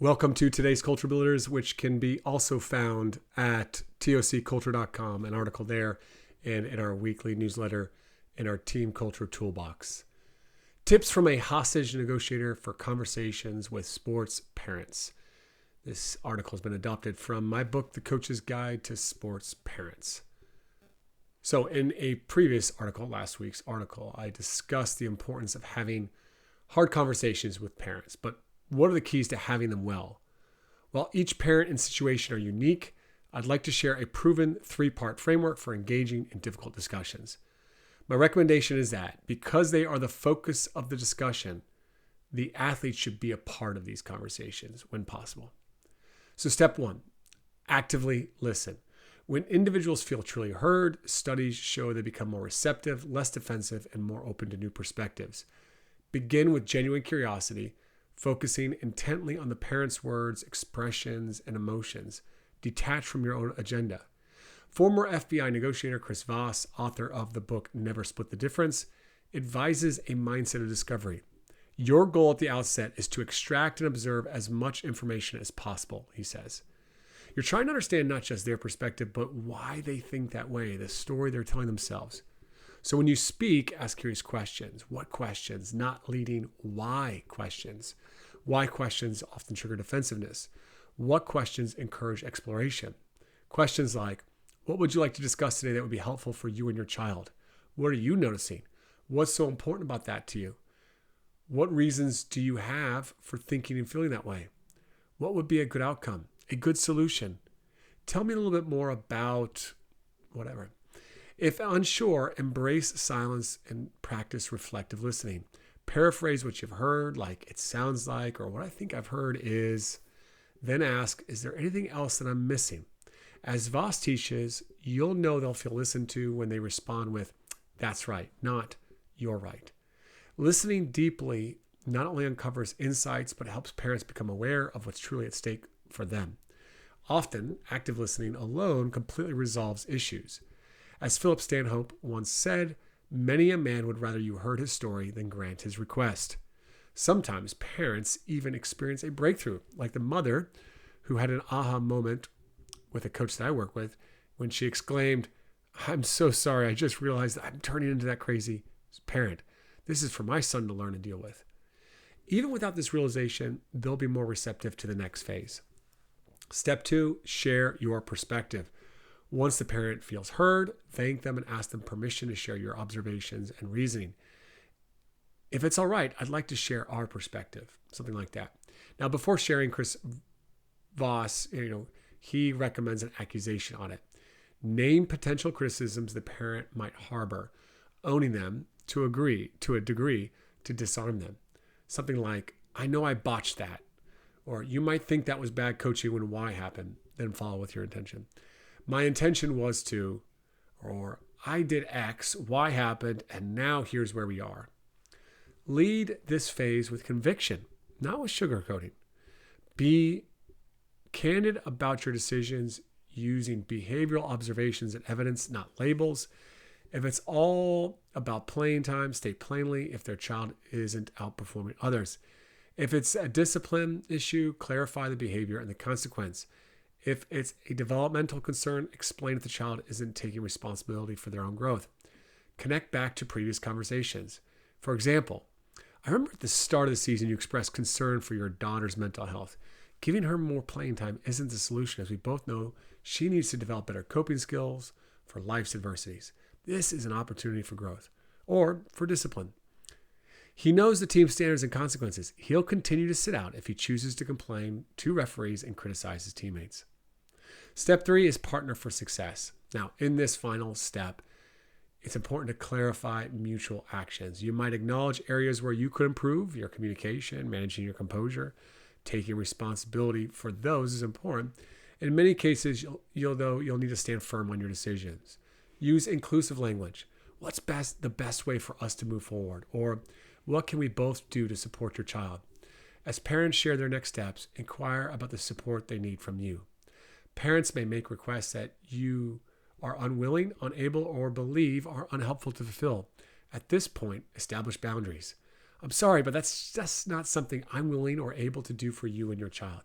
Welcome to today's Culture Builders, which can be also found at tocculture.com, an article there, and in our weekly newsletter in our Team Culture Toolbox. Tips from a hostage negotiator for conversations with sports parents. This article has been adopted from my book, The Coach's Guide to Sports Parents. So in a previous article, last week's article, I discussed the importance of having hard conversations with parents, but what are the keys to having them well? While each parent and situation are unique, I'd like to share a proven 3-part framework for engaging in difficult discussions. My recommendation is that because they are the focus of the discussion, the athlete should be a part of these conversations when possible. So step 1, actively listen. When individuals feel truly heard, studies show they become more receptive, less defensive, and more open to new perspectives. Begin with genuine curiosity, focusing intently on the parent's words, expressions, and emotions, detached from your own agenda. Former FBI negotiator Chris Voss, author of the book Never Split the Difference, advises a mindset of discovery. Your goal at the outset is to extract and observe as much information as possible, he says. You're trying to understand not just their perspective, but why they think that way, the story they're telling themselves. So when you speak, ask curious questions. What questions? Not leading why questions. Why questions often trigger defensiveness. What questions encourage exploration? Questions like, what would you like to discuss today that would be helpful for you and your child? What are you noticing? What's so important about that to you? What reasons do you have for thinking and feeling that way? What would be a good outcome? A good solution? Tell me a little bit more about whatever. If unsure, embrace silence and practice reflective listening. Paraphrase what you've heard, like it sounds like, or what I think I've heard is. Then ask, is there anything else that I'm missing? As Voss teaches, you'll know they'll feel listened to when they respond with, that's right, not you're right. Listening deeply not only uncovers insights, but helps parents become aware of what's truly at stake for them. Often, active listening alone completely resolves issues. As Philip Stanhope once said, many a man would rather you heard his story than grant his request. Sometimes parents even experience a breakthrough, like the mother who had an aha moment with a coach that I work with when she exclaimed, I'm so sorry, I just realized that I'm turning into that crazy parent. This is for my son to learn and deal with. Even without this realization, they'll be more receptive to the next phase. Step 2, share your perspective. Once the parent feels heard, thank them and ask them permission to share your observations and reasoning. If it's all right, I'd like to share our perspective, something like that. Now, before sharing, Chris Voss, he recommends an accusation audit. Name potential criticisms the parent might harbor, owning them to a degree to disarm them. Something like, I know I botched that, or you might think that was bad coaching when Y happened, then follow with your intention. My intention was to, or I did X, Y happened, and now here's where we are. Lead this phase with conviction, not with sugarcoating. Be candid about your decisions using behavioral observations and evidence, not labels. If it's all about playing time, state plainly if their child isn't outperforming others. If it's a discipline issue, clarify the behavior and the consequence. If it's a developmental concern, explain if the child isn't taking responsibility for their own growth. Connect back to previous conversations. For example, I remember at the start of the season you expressed concern for your daughter's mental health. Giving her more playing time isn't the solution, as we both know she needs to develop better coping skills for life's adversities. This is an opportunity for growth or for discipline. He knows the team's standards and consequences. He'll continue to sit out if he chooses to complain to referees and criticize his teammates. Step 3 is partner for success. Now, in this final step, it's important to clarify mutual actions. You might acknowledge areas where you could improve your communication, managing your composure, taking responsibility for those is important. In many cases, you'll need to stand firm on your decisions. Use inclusive language. What's the best way for us to move forward? Or what can we both do to support your child? As parents share their next steps, inquire about the support they need from you. Parents may make requests that you are unwilling, unable, or believe are unhelpful to fulfill. At this point, establish boundaries. I'm sorry, but that's just not something I'm willing or able to do for you and your child.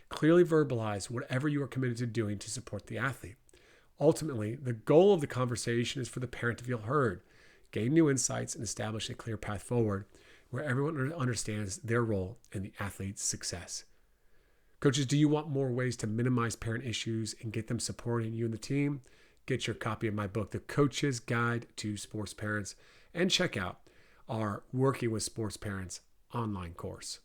Clearly verbalize whatever you are committed to doing to support the athlete. Ultimately, the goal of the conversation is for the parent to feel heard, gain new insights, and establish a clear path forward where everyone understands their role in the athlete's success. Coaches, do you want more ways to minimize parent issues and get them supporting you and the team? Get your copy of my book, The Coach's Guide to Sports Parents, and check out our Working with Sports Parents online course.